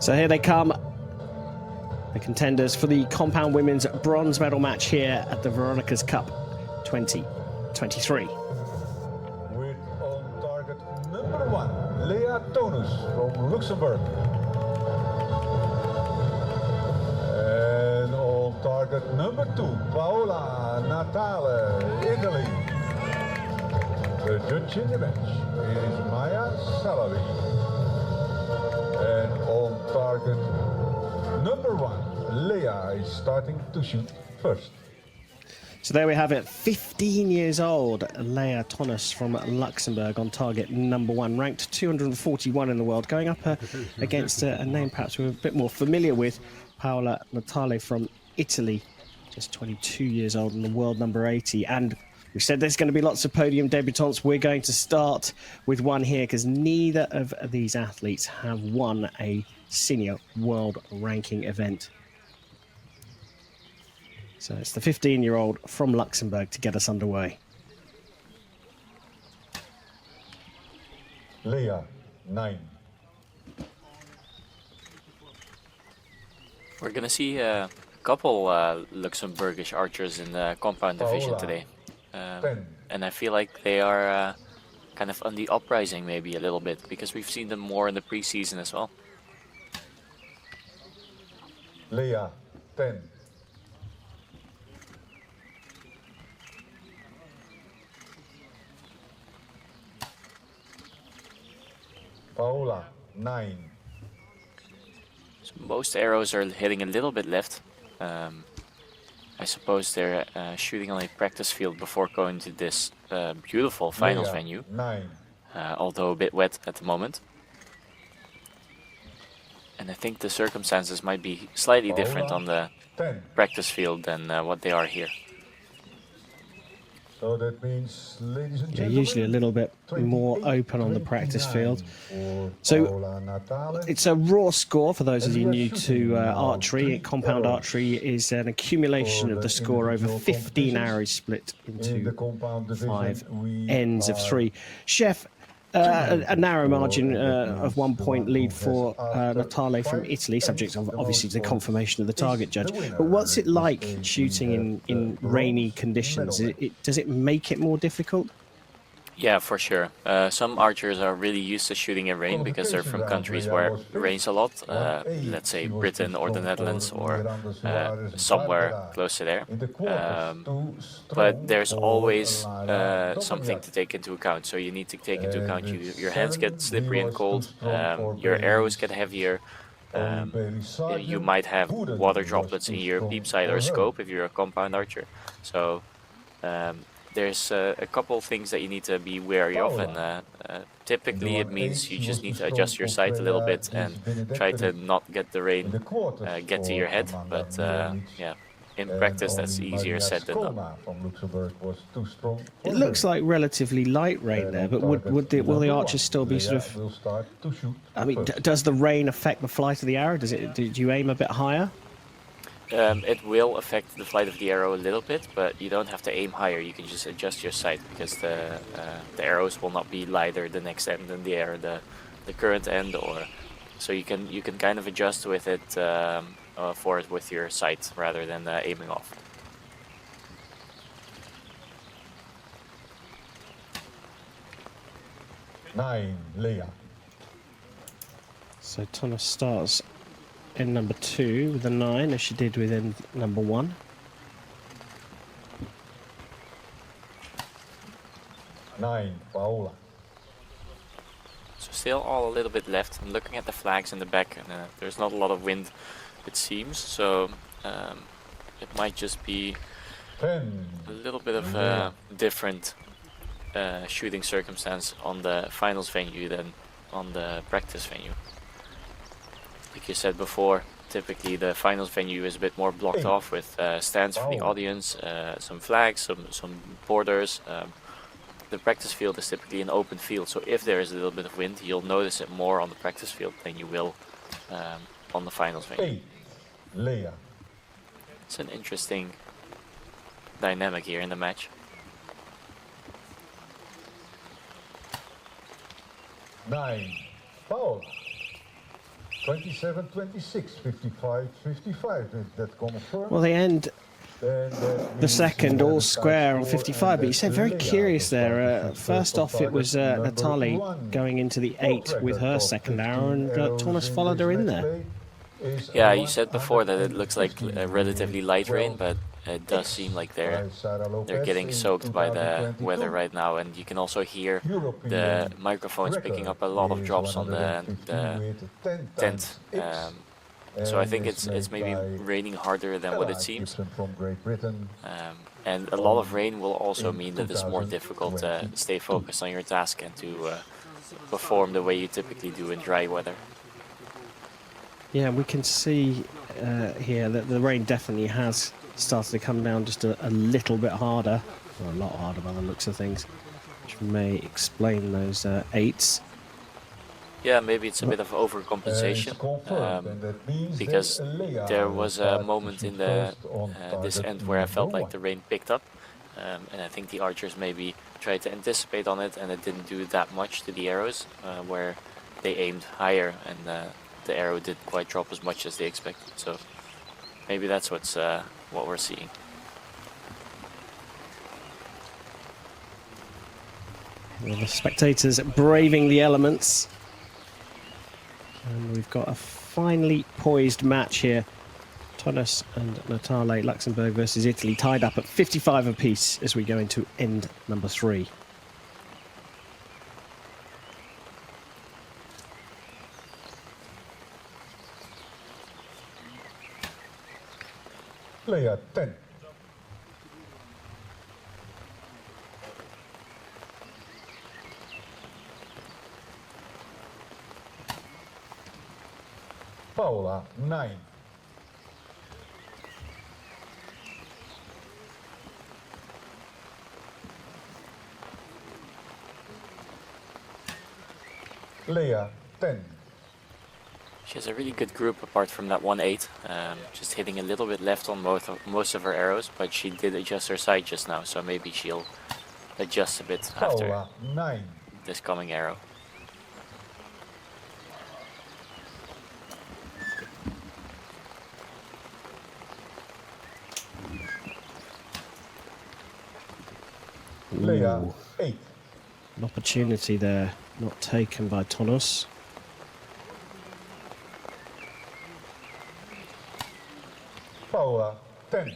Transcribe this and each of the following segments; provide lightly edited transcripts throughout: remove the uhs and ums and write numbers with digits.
So here they come, the contenders for the compound women's bronze medal match here at the Veronica's Cup 2023. With on target number 1, Lea Tonus from Luxembourg. And on target number 2, Paola Natale, Italy. The judge in the match is Maya Salavi. And on target number 1, Lea is starting to shoot first. So there we have it, 15 years old, Lea Tonus from Luxembourg on target number 1, ranked 241 in the world, going up against a name perhaps we're a bit more familiar with, Paola Natale from Italy, just 22 years old and the world number 80. And we said there's going to be lots of podium debutantes. We're going to start with one here because neither of these athletes have won a senior world ranking event. So it's the 15-year-old from Luxembourg to get us underway. Lea, 9. We're going to see a couple Luxembourgish archers in the compound division today. And I feel like they are kind of on the uprising maybe a little bit, because we've seen them more in the preseason as well. Lea, 10. Paola, 9. So most arrows are hitting a little bit left. I suppose they're shooting on a practice field before going to this beautiful finals venue, 9. although a bit wet at the moment. And I think the circumstances might be slightly different on the 10. practice field than what they are here. So that means, ladies and Yeah, gentlemen, usually a little bit more open on the practice field. So it's a raw score for those of you new to archery. Compound archery is an accumulation of the score over 15 arrows split into 5 ends of 3. Chef, a narrow margin of 1 point lead for Natale from Italy, subject obviously to the confirmation of the target judge. But what's it like shooting in rainy conditions? Does it make it more difficult? Yeah, for sure. Some archers are really used to shooting in rain because they're from countries where it rains a lot. Let's say Britain or the Netherlands or somewhere close to there. But there's always something to take into account. So you need to take into account your hands get slippery and cold, your arrows get heavier. You might have water droplets in your beam sight or scope if you're a compound archer. So there's a couple of things that you need to be wary of, and typically it means you just need to adjust your sight a little bit and try to not get the rain get to your head. But yeah, in practice that's easier said than done. It looks like relatively light rain there, but will the archers still be sort of... I mean, does the rain affect the flight of the arrow? Do you aim a bit higher? It will affect the flight of the arrow a little bit, but you don't have to aim higher. You can just adjust your sight because the arrows will not be lighter the next end than the current end, or so you can kind of adjust with it for it with your sight rather than aiming off. Nine, Lea. So Tonus starts in number 2 with a 9, as she did within number 1. Nine, Paola. So still all a little bit left. I'm looking at the flags in the back, and there's not a lot of wind, it seems. So it might just be 10. a little bit of a different shooting circumstance on the finals venue than on the practice venue. Like you said before, typically the finals venue is a bit more blocked off with stands for the audience, some flags, some borders. The practice field is typically an open field, so if there is a little bit of wind, you'll notice it more on the practice field than you will on the finals venue. 8, Lea. It's an interesting dynamic here in the match. 9, Paola. 27-26, 55-55. That confirmed. Well, they end the second all square on 55, but you said very curious there. First off, it was Natale going into the 8 with her second arrow, and Tonus followed her in there. Yeah, you said before that it looks like a relatively light rain, but it does seem like they're getting soaked by the weather right now, and you can also hear the microphones picking up a lot of drops on the tent. So I think it's maybe raining harder than what it seems. And a lot of rain will also mean that it's more difficult to stay focused on your task and to perform the way you typically do in dry weather. Yeah, we can see here that the rain definitely has started to come down just a little bit harder, or a lot harder by the looks of things, which may explain those 8s. Yeah, maybe it's a bit of overcompensation, because there was a moment in this end where I felt like the rain picked up, and I think the archers maybe tried to anticipate on it, and it didn't do that much to the arrows, where they aimed higher, and the arrow didn't quite drop as much as they expected. So maybe that's what we're seeing. Well, the spectators braving the elements. And we've got a finely poised match here. Tonus and Natale, Luxembourg versus Italy, tied up at 55 apiece as we go into end number 3. Lea 10. Paola 9. Lea 10. She has a really good group apart from that 1-8, just hitting a little bit left on most of her arrows, but she did adjust her sight just now, so maybe she'll adjust a bit after this coming arrow. Lea 8. An opportunity there, not taken by Tonus. Paola 10.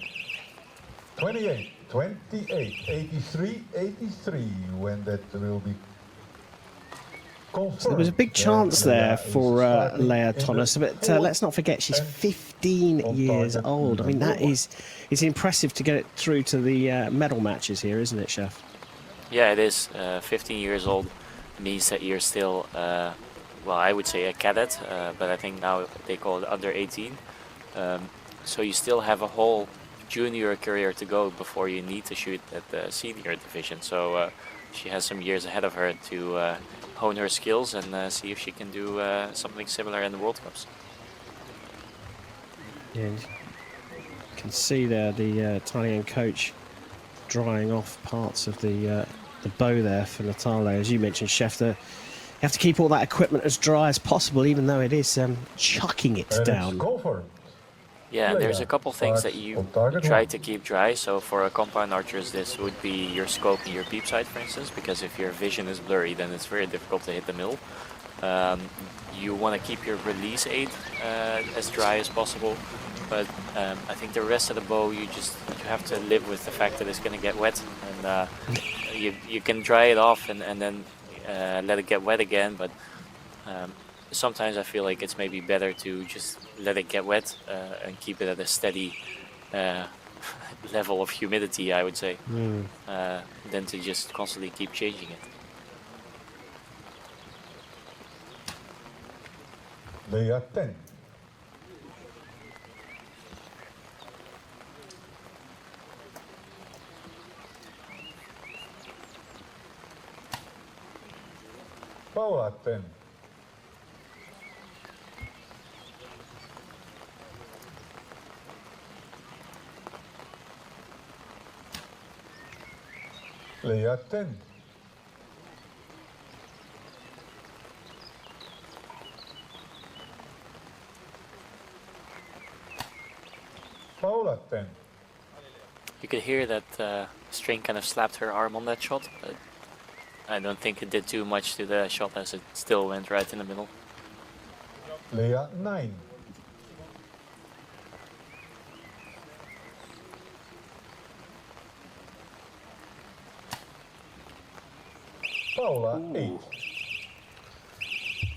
28, 28, 83, 83, when that will be confirmed. So there was a big chance there for Lea Tonus, but let's not forget she's 15 years old. I mean, it's impressive to get it through to the medal matches here, isn't it, Chef? Yeah, it is. 15 years old means that you're still, well, I would say a cadet, but I think now they call it under 18. So you still have a whole junior career to go before you need to shoot at the senior division. So she has some years ahead of her to hone her skills and see if she can do something similar in the World Cups. Yeah, you can see there the Italian coach drying off parts of the bow there for Natale. As you mentioned, Chef, you have to keep all that equipment as dry as possible, even though it is chucking it down. Yeah, there's a couple things that you try to keep dry. So for a compound archers, this would be your scope and your peep sight, for instance, because if your vision is blurry, then it's very difficult to hit the mill. You want to keep your release aid as dry as possible, but I think the rest of the bow, you have to live with the fact that it's going to get wet, and you can dry it off and then let it get wet again, but sometimes I feel like it's maybe better to just let it get wet and keep it at a steady level of humidity, I would say, than to just constantly keep changing it. Lea 10. Paola 10. Lea 10. Paola 10. You could hear that string kind of slapped her arm on that shot, but I don't think it did too much to the shot as it still went right in the middle. Lea 9. Paola 8.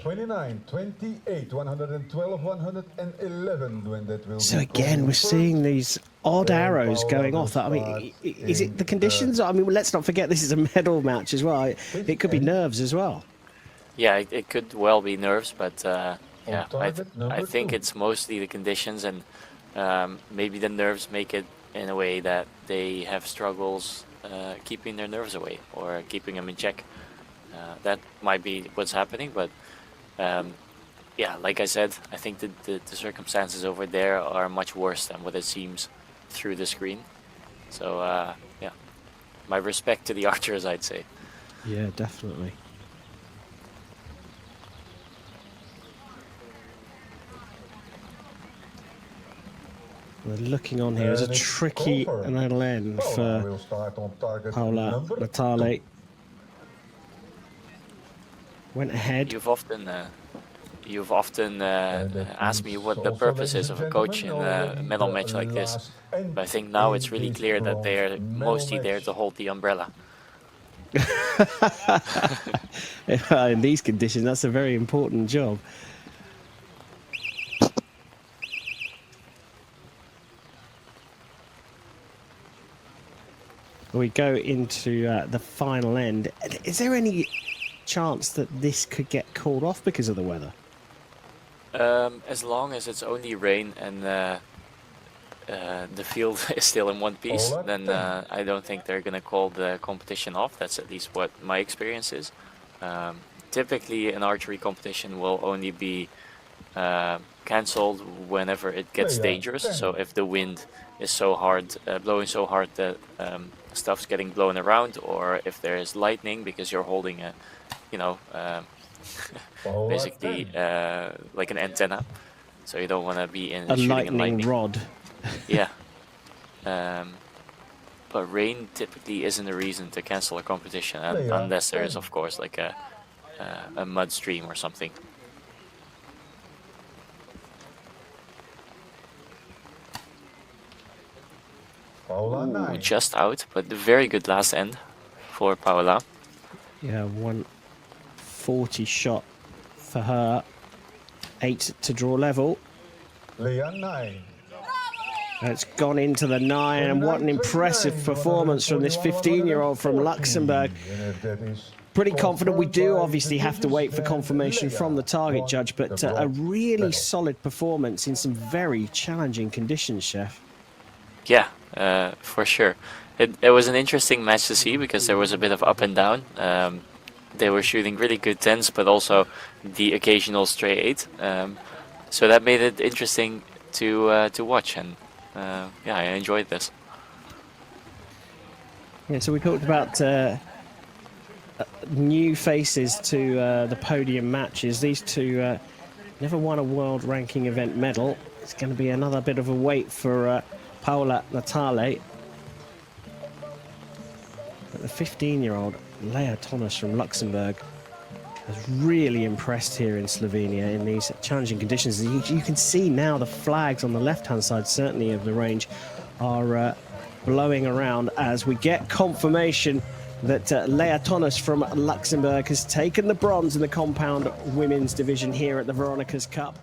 29, 28, 112, 111 when that will So be again, we're seeing these odd arrows going off. I mean, is it the conditions? I mean, let's not forget this is a medal match as well. It could be nerves as well. Yeah, it could well be nerves, but yeah, I think it's mostly the conditions, and maybe the nerves make it in a way that they have struggles keeping their nerves away or keeping them in check. That might be what's happening, but yeah, like I said, I think the circumstances over there are much worse than what it seems through the screen. So yeah, my respect to the archers, I'd say. Yeah, definitely. We're looking on here as a tricky little end for Paola Natale. Went ahead. You've often asked me what the purpose is of a coach in a medal match like this, but I think now it's really clear that they're mostly there to hold the umbrella. In these conditions, that's a very important job. We go into the final end. Is there any chance that this could get called off because of the weather? As long as it's only rain and the field is still in one piece, then I don't think they're going to call the competition off. That's at least what my experience is. Typically, an archery competition will only be cancelled whenever it gets dangerous. So if the wind is so hard, blowing so hard that stuff's getting blown around, or if there is lightning because you're holding a, you know, basically like an antenna, so you don't want to be in a shooting lightning rod. Yeah. But rain typically isn't a reason to cancel a competition, unless there is, of course, like a mud stream or something. Ooh, just out, but a very good last end for Paola. Yeah, 140 shot for her. 8 to draw level. Lea 9. It's gone into the 9, and what an impressive performance from this 15-year-old from Luxembourg. Pretty confident. We do obviously have to wait for confirmation from the target judge, but a really solid performance in some very challenging conditions, Chef. Yeah, for sure. It was an interesting match to see because there was a bit of up and down. They were shooting really good 10s, but also the occasional stray 8. So that made it interesting to watch, and yeah, I enjoyed this. Yeah, so we talked about new faces to the podium matches. These two never won a world ranking event medal. It's going to be another bit of a wait for Paola Natale. But the 15-year-old Lea Tonus from Luxembourg has really impressed here in Slovenia in these challenging conditions. You can see now the flags on the left-hand side, certainly of the range, are blowing around as we get confirmation that Lea Tonus from Luxembourg has taken the bronze in the compound women's division here at the Veronica's Cup.